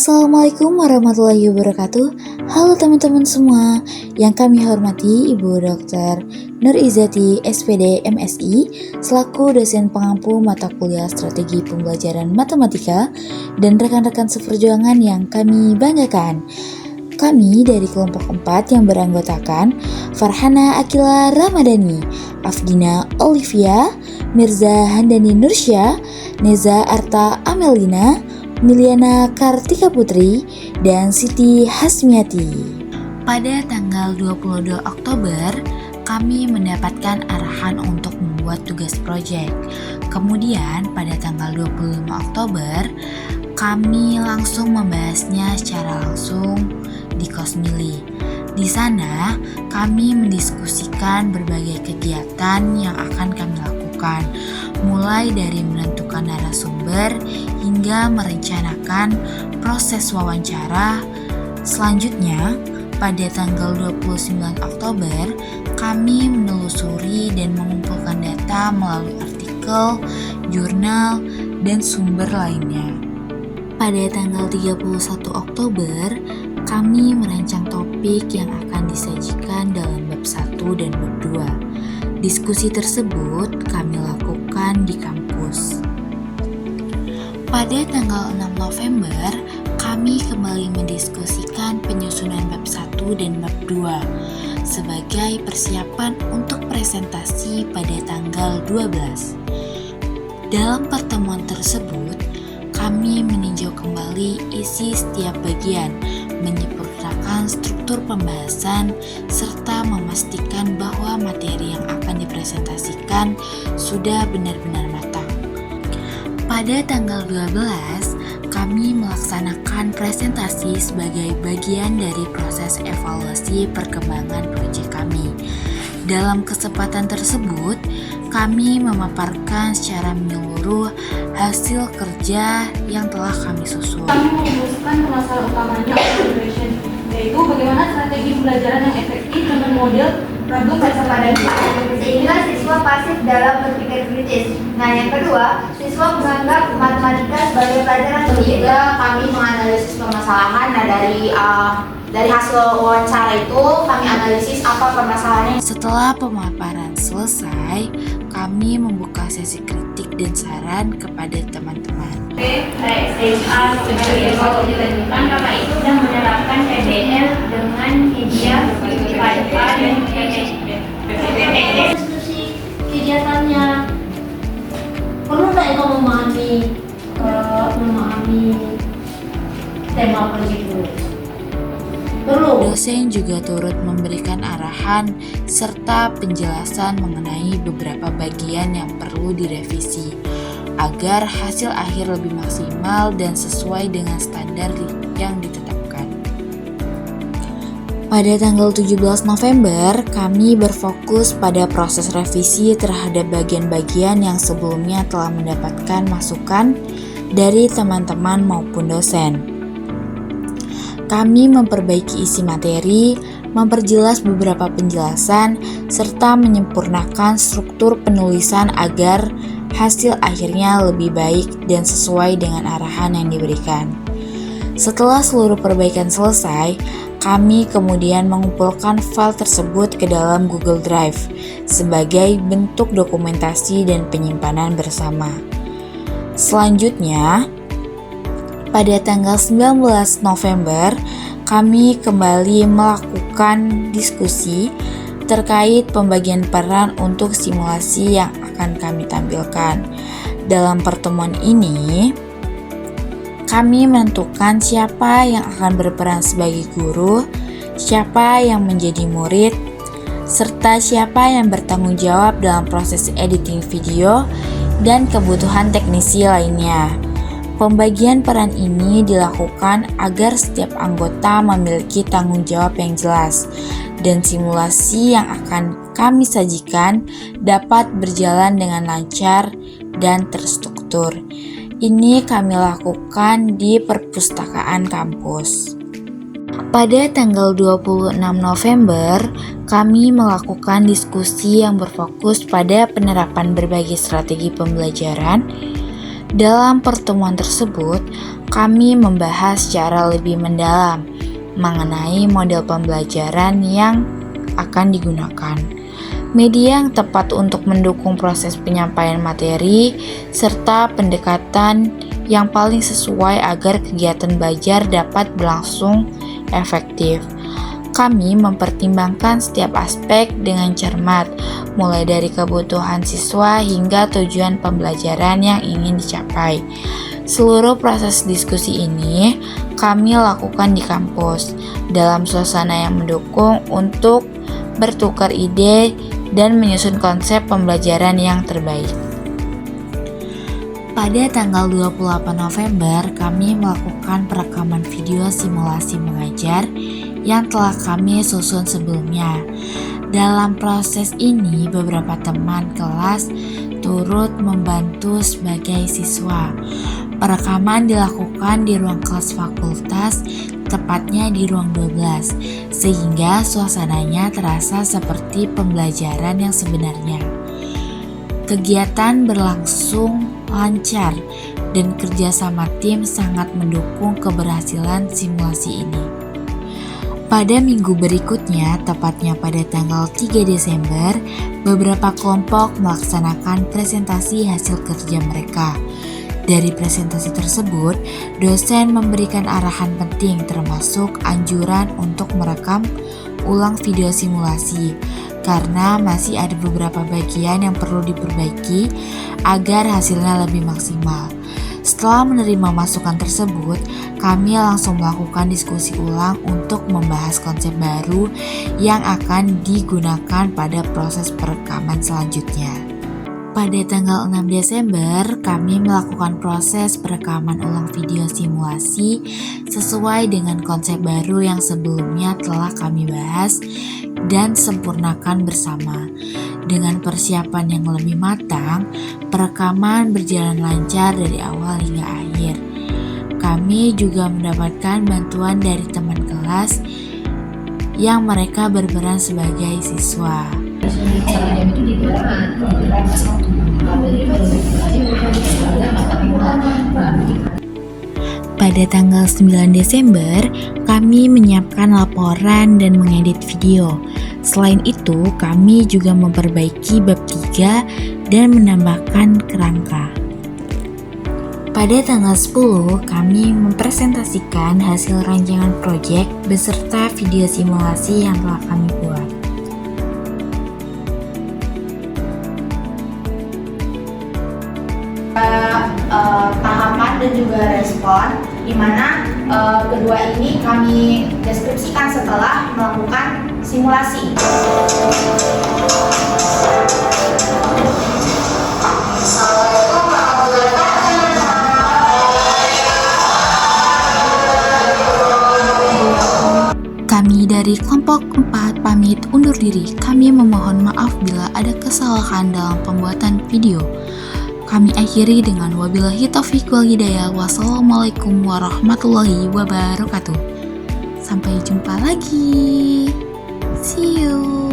Assalamualaikum warahmatullahi wabarakatuh. Halo teman-teman semua, yang kami hormati Ibu Dr. Nur Izzati SPD MSI selaku dosen pengampu mata kuliah Strategi Pembelajaran Matematika dan rekan-rekan seperjuangan yang kami banggakan. Kami dari kelompok 4 yang beranggotakan Farhana Akila Ramadhani, Afdina Olivia, Mirza Handani Nursya, Neza Arta Amelina, Miliana Kartika Putri, dan Siti Hasmiati. Pada tanggal 22 Oktober, kami mendapatkan arahan untuk membuat tugas proyek. Kemudian pada tanggal 25 Oktober, kami langsung membahasnya secara langsung di Kosmili. Di sana, kami mendiskusikan berbagai kegiatan yang akan kami lakukan, mulai dari menentukan narasumber hingga merencanakan proses wawancara. Selanjutnya, pada tanggal 29 Oktober, kami menelusuri dan mengumpulkan data melalui artikel, jurnal, dan sumber lainnya. Pada tanggal 31 Oktober, kami merancang topik yang akan disajikan dalam bab 1 dan bab 2. Diskusi tersebut kami lakukan di kampus. Pada tanggal 6 November, kami kembali mendiskusikan penyusunan bab 1 dan bab 2 sebagai persiapan untuk presentasi pada tanggal 12. Dalam pertemuan tersebut, kami meninjau kembali isi setiap bagian, menyempurnakan struktur pembahasan, serta memastikan bahwa materi yang akan dipresentasikan sudah benar-benar matang. Pada tanggal 12, kami melaksanakan presentasi sebagai bagian dari proses evaluasi perkembangan proyek kami. Dalam kesempatan tersebut, kami memaparkan secara menyeluruh hasil kerja yang telah kami susun. Kami merumuskan permasalahan utamanya evaluation, yaitu bagaimana strategi pembelajaran yang efektif dengan model problem percepatan sehingga siswa pasif dalam berpikir kritis. Nah, yang kedua, siswa menganggap matematika sebagai pelajaran. Juga kami menganalisis permasalahan. Nah, dari hasil wawancara itu kami analisis apa permasalahannya. Setelah pemaparan selesai, kami membuka sesi kritik dan saran kepada teman-teman. SMA sebagai evaluasi lanjutan, Kakak itu sudah menerapkan PBL dengan media IPA dan diskusi kegiatannya. Perlu nggak engkau memahami tema proyek itu? Perlu. Dosen juga turut memberikan arahan serta penjelasan mengenai beberapa bagian yang perlu direvisi agar hasil akhir lebih maksimal dan sesuai dengan standar yang ditetapkan. Pada tanggal 17 November, kami berfokus pada proses revisi terhadap bagian-bagian yang sebelumnya telah mendapatkan masukan dari teman-teman maupun dosen. Kami memperbaiki isi materi, memperjelas beberapa penjelasan, serta menyempurnakan struktur penulisan agar hasil akhirnya lebih baik dan sesuai dengan arahan yang diberikan. Setelah seluruh perbaikan selesai, kami kemudian mengumpulkan file tersebut ke dalam Google Drive sebagai bentuk dokumentasi dan penyimpanan bersama. Selanjutnya, pada tanggal 19 November, kami kembali melakukan diskusi terkait pembagian peran untuk simulasi yang akan kami tampilkan. Dalam pertemuan ini, kami menentukan siapa yang akan berperan sebagai guru, siapa yang menjadi murid, serta siapa yang bertanggung jawab dalam proses editing video dan kebutuhan teknisi lainnya. Pembagian peran ini dilakukan agar setiap anggota memiliki tanggung jawab yang jelas dan simulasi yang akan kami sajikan dapat berjalan dengan lancar dan terstruktur. Ini kami lakukan di perpustakaan kampus. Pada tanggal 26 November, kami melakukan diskusi yang berfokus pada penerapan berbagai strategi pembelajaran Dalam pertemuan tersebut, kami membahas secara lebih mendalam mengenai model pembelajaran yang akan digunakan, media yang tepat untuk mendukung proses penyampaian materi, serta pendekatan yang paling sesuai agar kegiatan belajar dapat berlangsung efektif. Kami mempertimbangkan setiap aspek dengan cermat, mulai dari kebutuhan siswa hingga tujuan pembelajaran yang ingin dicapai. Seluruh proses diskusi ini kami lakukan di kampus, dalam suasana yang mendukung untuk bertukar ide dan menyusun konsep pembelajaran yang terbaik. Pada tanggal 28 November, kami melakukan perekaman video simulasi mengajar yang telah kami susun sebelumnya. Dalam proses ini, beberapa teman kelas turut membantu sebagai siswa. Perekaman dilakukan di ruang kelas fakultas, tepatnya di ruang 12, sehingga suasananya terasa seperti pembelajaran yang sebenarnya. Kegiatan berlangsung lancar dan kerjasama tim sangat mendukung keberhasilan simulasi ini. Pada minggu berikutnya, tepatnya pada tanggal 3 Desember, beberapa kelompok melaksanakan presentasi hasil kerja mereka. Dari presentasi tersebut, dosen memberikan arahan penting termasuk anjuran untuk merekam ulang video simulasi karena masih ada beberapa bagian yang perlu diperbaiki agar hasilnya lebih maksimal. Setelah menerima masukan tersebut, kami langsung melakukan diskusi ulang untuk membahas konsep baru yang akan digunakan pada proses perekaman selanjutnya. Pada tanggal 6 Desember, kami melakukan proses perekaman ulang video simulasi sesuai dengan konsep baru yang sebelumnya telah kami bahas dan sempurnakan bersama. Dengan persiapan yang lebih matang, perekaman berjalan lancar dari awal hingga akhir. Kami juga mendapatkan bantuan dari teman kelas yang mereka berperan sebagai siswa. Pada tanggal 9 Desember, kami menyiapkan laporan dan mengedit video. Selain itu, kami juga memperbaiki bab 3 dan menambahkan kerangka. Pada tanggal 10, kami mempresentasikan hasil rancangan proyek beserta video simulasi yang telah kami buat. Tahapan dan juga respon, di mana kedua ini kami deskripsikan setelah melakukan simulasi. Kami dari kelompok 4 pamit undur diri. Kami memohon maaf bila ada kesalahan dalam pembuatan video. Kami akhiri dengan wabillahi taufiq wal hidayah. Wassalamualaikum warahmatullahi wabarakatuh. Sampai jumpa lagi. See you.